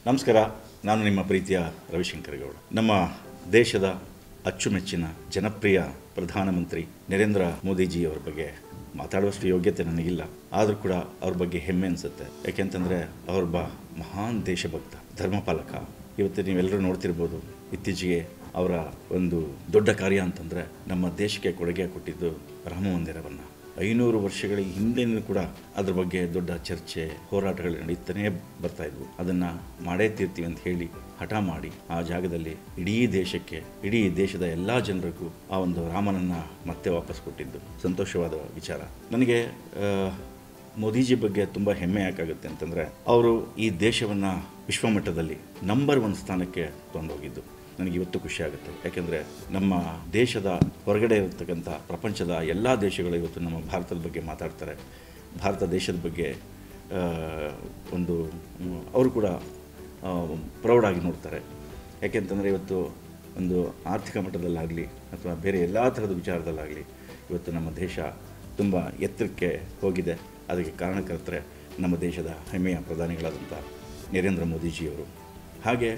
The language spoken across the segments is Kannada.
ನಮಸ್ಕಾರ. ನಾನು ನಿಮ್ಮ ಪ್ರೀತಿಯ ರವಿಶಂಕರ್ ಗೌಡ. ನಮ್ಮ ದೇಶದ ಅಚ್ಚುಮೆಚ್ಚಿನ ಜನಪ್ರಿಯ ಪ್ರಧಾನಮಂತ್ರಿ ನರೇಂದ್ರ ಮೋದಿಜಿಯವರ ಬಗ್ಗೆ ಮಾತಾಡುವಷ್ಟು ಯೋಗ್ಯತೆ ನನಗಿಲ್ಲ. ಆದರೂ ಕೂಡ ಅವ್ರ ಬಗ್ಗೆ ಹೆಮ್ಮೆ ಅನಿಸುತ್ತೆ. ಯಾಕೆಂತಂದರೆ ಅವರೊಬ್ಬ ಮಹಾನ್ ದೇಶಭಕ್ತ, ಧರ್ಮಪಾಲಕ. ಇವತ್ತು ನೀವೆಲ್ಲರೂ ನೋಡ್ತಿರ್ಬೋದು, ಇತ್ತೀಚೆಗೆ ಅವರ ಒಂದು ದೊಡ್ಡ ಕಾರ್ಯ ಅಂತಂದರೆ ನಮ್ಮ ದೇಶಕ್ಕೆ ಕೊಡುಗೆ ಕೊಟ್ಟಿದ್ದು ರಾಮ ಮಂದಿರವನ್ನು. 500 ವರ್ಷಗಳ ಹಿಂದೆಯೂ ಕೂಡ ಅದ್ರ ಬಗ್ಗೆ ದೊಡ್ಡ ಚರ್ಚೆ, ಹೋರಾಟಗಳು ನಡೀತಾನೇ ಬರ್ತಾಯಿದ್ವು. ಅದನ್ನು ಮಾಡೇ ತೀರ್ತೀವಿ ಅಂತ ಹೇಳಿ ಹಠ ಮಾಡಿ ಆ ಜಾಗದಲ್ಲಿ ಇಡೀ ದೇಶಕ್ಕೆ, ಇಡೀ ದೇಶದ ಎಲ್ಲ ಜನರಿಗೂ ಆ ಒಂದು ರಾಮನನ್ನು ಮತ್ತೆ ವಾಪಸ್ ಕೊಟ್ಟಿದ್ದು ಸಂತೋಷವಾದ ವಿಚಾರ. ನನಗೆ ಮೋದಿಜಿ ಬಗ್ಗೆ ತುಂಬ ಹೆಮ್ಮೆ ಯಾಕಾಗುತ್ತೆ ಅಂತಂದರೆ, ಅವರು ಈ ದೇಶವನ್ನು ವಿಶ್ವಮಟ್ಟದಲ್ಲಿ ನಂಬರ್ 1 ಸ್ಥಾನಕ್ಕೆ ತೊಗೊಂಡೋಗಿದ್ದು ನನಗೆ ಇವತ್ತು ಖುಷಿ ಆಗುತ್ತೆ. ಯಾಕೆಂದರೆ ನಮ್ಮ ದೇಶದ ಹೊರಗಡೆ ಇರತಕ್ಕಂಥ ಪ್ರಪಂಚದ ಎಲ್ಲ ದೇಶಗಳು ಇವತ್ತು ನಮ್ಮ ಭಾರತದ ಬಗ್ಗೆ ಮಾತಾಡ್ತಾರೆ. ಭಾರತ ದೇಶದ ಬಗ್ಗೆ ಒಂದು ಅವರು ಕೂಡ ಪ್ರೌಡಾಗಿ ನೋಡ್ತಾರೆ. ಯಾಕೆಂತಂದರೆ ಇವತ್ತು ಒಂದು ಆರ್ಥಿಕ ಮಟ್ಟದಲ್ಲಾಗಲಿ ಅಥವಾ ಬೇರೆ ಎಲ್ಲ ಥರದ ವಿಚಾರದಲ್ಲಾಗಲಿ ಇವತ್ತು ನಮ್ಮ ದೇಶ ತುಂಬ ಎತ್ತರಕ್ಕೆ ಹೋಗಿದೆ. ಅದಕ್ಕೆ ಕಾರಣಕರ್ತರೆ ನಮ್ಮ ದೇಶದ ಹೆಮ್ಮೆಯ ಪ್ರಧಾನಿಗಳಾದಂಥ ನರೇಂದ್ರ ಮೋದಿಜಿಯವರು. ಹಾಗೆ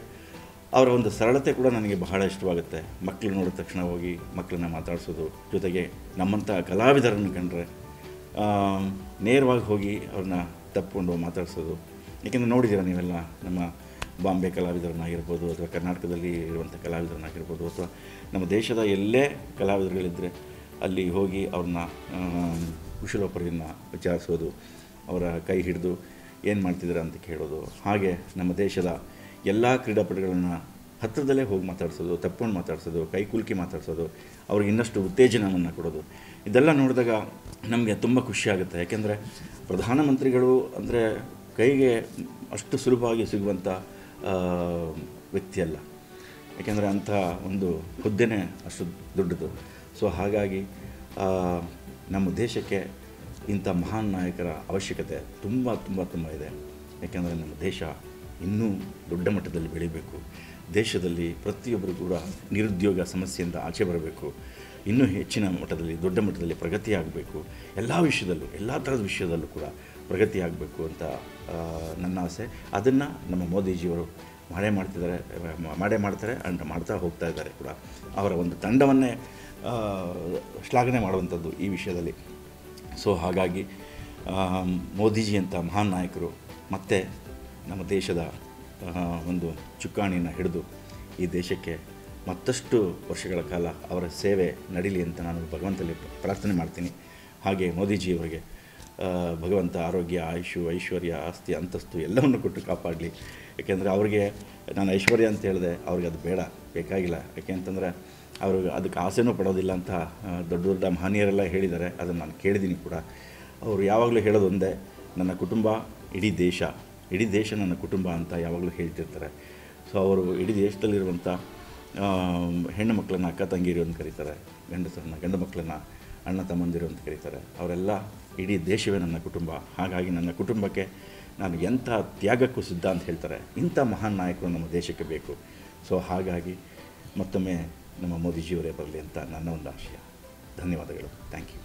ಅವರ ಒಂದು ಸರಳತೆ ಕೂಡ ನನಗೆ ಬಹಳ ಇಷ್ಟವಾಗುತ್ತೆ. ಮಕ್ಕಳು ನೋಡಿದ ತಕ್ಷಣ ಹೋಗಿ ಮಕ್ಕಳನ್ನ ಮಾತಾಡಿಸೋದು, ಜೊತೆಗೆ ನಮ್ಮಂಥ ಕಲಾವಿದರನ್ನು ಕಂಡ್ರೆ ನೇರವಾಗಿ ಹೋಗಿ ಅವ್ರನ್ನ ತಪ್ಪಿಕೊಂಡು ಮಾತಾಡಿಸೋದು. ಏಕೆಂದರೆ ನೋಡಿದ್ದೀರ ನೀವೆಲ್ಲ, ನಮ್ಮ ಬಾಂಬೆ ಕಲಾವಿದರನ್ನಾಗಿರ್ಬೋದು ಅಥವಾ ಕರ್ನಾಟಕದಲ್ಲಿ ಇರುವಂಥ ಕಲಾವಿದರನ್ನಾಗಿರ್ಬೋದು ಅಥವಾ ನಮ್ಮ ದೇಶದ ಎಲ್ಲೇ ಕಲಾವಿದರುಗಳಿದ್ದರೆ ಅಲ್ಲಿ ಹೋಗಿ ಅವ್ರನ್ನ ಕುಶಲೋಪರಿಯನ್ನು ವಿಚಾರಿಸೋದು, ಅವರ ಕೈ ಹಿಡಿದು ಏನು ಮಾಡ್ತಿದ್ದೀರಾ ಅಂತ ಕೇಳೋದು. ಹಾಗೆ ನಮ್ಮ ದೇಶದ ಎಲ್ಲ ಕ್ರೀಡಾಪಟುಗಳನ್ನು ಹತ್ತಿರದಲ್ಲೇ ಹೋಗಿ ಮಾತಾಡಿಸೋದು, ತಪ್ಕೊಂಡು ಮಾತಾಡಿಸೋದು, ಕೈ ಕುಲ್ಕಿ ಮಾತಾಡಿಸೋದು, ಅವ್ರಿಗೆ ಇನ್ನಷ್ಟು ಉತ್ತೇಜನವನ್ನು ಕೊಡೋದು. ಇದೆಲ್ಲ ನೋಡಿದಾಗ ನಮಗೆ ತುಂಬ ಖುಷಿಯಾಗುತ್ತೆ. ಯಾಕೆಂದರೆ ಪ್ರಧಾನಮಂತ್ರಿಗಳು ಅಂದರೆ ಕೈಗೆ ಅಷ್ಟು ಸುಲಭವಾಗಿ ಸಿಗುವಂಥ ವ್ಯಕ್ತಿಯಲ್ಲ. ಯಾಕೆಂದರೆ ಅಂಥ ಒಂದು ಹುದ್ದೆನೇ ಅಷ್ಟು ದೊಡ್ಡದು. ಸೊ ಹಾಗಾಗಿ ನಮ್ಮ ದೇಶಕ್ಕೆ ಇಂಥ ಮಹಾನ್ ನಾಯಕರ ಅವಶ್ಯಕತೆ ತುಂಬ ತುಂಬ ತುಂಬ ಇದೆ. ಯಾಕೆಂದರೆ ನಮ್ಮ ದೇಶ ಇನ್ನೂ ದೊಡ್ಡ ಮಟ್ಟದಲ್ಲಿ ಬೆಳೀಬೇಕು. ದೇಶದಲ್ಲಿ ಪ್ರತಿಯೊಬ್ಬರು ಕೂಡ ನಿರುದ್ಯೋಗ ಸಮಸ್ಯೆಯಿಂದ ಆಚೆ ಬರಬೇಕು. ಇನ್ನೂ ಹೆಚ್ಚಿನ ಮಟ್ಟದಲ್ಲಿ, ದೊಡ್ಡ ಮಟ್ಟದಲ್ಲಿ ಪ್ರಗತಿ ಆಗಬೇಕು. ಎಲ್ಲ ವಿಷಯದಲ್ಲೂ, ಎಲ್ಲ ಥರದ ವಿಷಯದಲ್ಲೂ ಕೂಡ ಪ್ರಗತಿ ಆಗಬೇಕು ಅಂತ ನನ್ನ ಆಸೆ. ಅದನ್ನು ನಮ್ಮ ಮೋದಿಜಿಯವರು ಮಾಡೇ ಮಾಡ್ತಾರೆ ಅಂಡ್ ಮಾಡ್ತಾ ಹೋಗ್ತಾ ಇದ್ದಾರೆ ಕೂಡ. ಅವರ ಒಂದು ತಂಡವನ್ನೇ ಶ್ಲಾಘನೆ ಮಾಡುವಂಥದ್ದು ಈ ವಿಷಯದಲ್ಲಿ. ಸೊ ಹಾಗಾಗಿ ಮೋದಿಜಿ ಅಂತ ಮಹಾನ್ ನಾಯಕರು ಮತ್ತೆ ನಮ್ಮ ದೇಶದ ಒಂದು ಚುಕ್ಕಾಣಿಯನ್ನು ಹಿಡಿದು ಈ ದೇಶಕ್ಕೆ ಮತ್ತಷ್ಟು ವರ್ಷಗಳ ಕಾಲ ಅವರ ಸೇವೆ ನಡೀಲಿ ಅಂತ ನಾನು ಭಗವಂತನಲ್ಲಿ ಪ್ರಾರ್ಥನೆ ಮಾಡ್ತೀನಿ. ಹಾಗೆ ಮೋದಿಜಿಯವರಿಗೆ ಭಗವಂತ ಆರೋಗ್ಯ, ಆಯುಷು, ಐಶ್ವರ್ಯ, ಆಸ್ತಿ, ಅಂತಸ್ತು ಎಲ್ಲವನ್ನು ಕೊಟ್ಟು ಕಾಪಾಡಲಿ. ಯಾಕೆಂದರೆ ಅವ್ರಿಗೆ ನಾನು ಐಶ್ವರ್ಯ ಅಂತ ಹೇಳಿದೆ, ಅವ್ರಿಗೆ ಅದು ಬೇಕಾಗಿಲ್ಲ. ಯಾಕೆ ಅಂತಂದರೆ ಅವ್ರಿಗೆ ಅದಕ್ಕೆ ಆಸೆನೂ ಪಡೋದಿಲ್ಲ ಅಂತ ದೊಡ್ಡ ದೊಡ್ಡ ಮಹನೀಯರೆಲ್ಲ ಹೇಳಿದ್ದಾರೆ. ಅದನ್ನು ನಾನು ಕೇಳಿದ್ದೀನಿ ಕೂಡ. ಅವರು ಯಾವಾಗಲೂ ಹೇಳೋದು ಒಂದೇ, ನನ್ನ ಕುಟುಂಬ ಇಡೀ ದೇಶ ನನ್ನ ಕುಟುಂಬ ಅಂತ ಯಾವಾಗಲೂ ಹೇಳ್ತಿರ್ತಾರೆ. ಸೊ ಅವರು ಇಡೀ ದೇಶದಲ್ಲಿರುವಂಥ ಹೆಣ್ಣು ಮಕ್ಕಳನ್ನು ಅಕ್ಕ ತಂಗಿರು ಅಂತ ಕರೀತಾರೆ, ಗಂಡು ಮಕ್ಕಳನ್ನು ಅಣ್ಣ ತಮ್ಮಂದಿರು ಅಂತ ಕರೀತಾರೆ. ಅವರೆಲ್ಲ ಇಡೀ ದೇಶವೇ ನನ್ನ ಕುಟುಂಬ. ಹಾಗಾಗಿ ನನ್ನ ಕುಟುಂಬಕ್ಕೆ ನಾನು ಎಂಥ ತ್ಯಾಗಕ್ಕೂ ಸಿದ್ಧ ಅಂತ ಹೇಳ್ತಾರೆ. ಇಂಥ ಮಹಾನ್ ನಾಯಕರು ನಮ್ಮ ದೇಶಕ್ಕೆ ಬೇಕು. ಸೊ ಹಾಗಾಗಿ ಮತ್ತೊಮ್ಮೆ ನಮ್ಮ ಮೋದಿಜಿಯವರೇ ಬರಲಿ ಅಂತ ನನ್ನ ಒಂದು ಆಶಯ. ಧನ್ಯವಾದಗಳು. Thank you.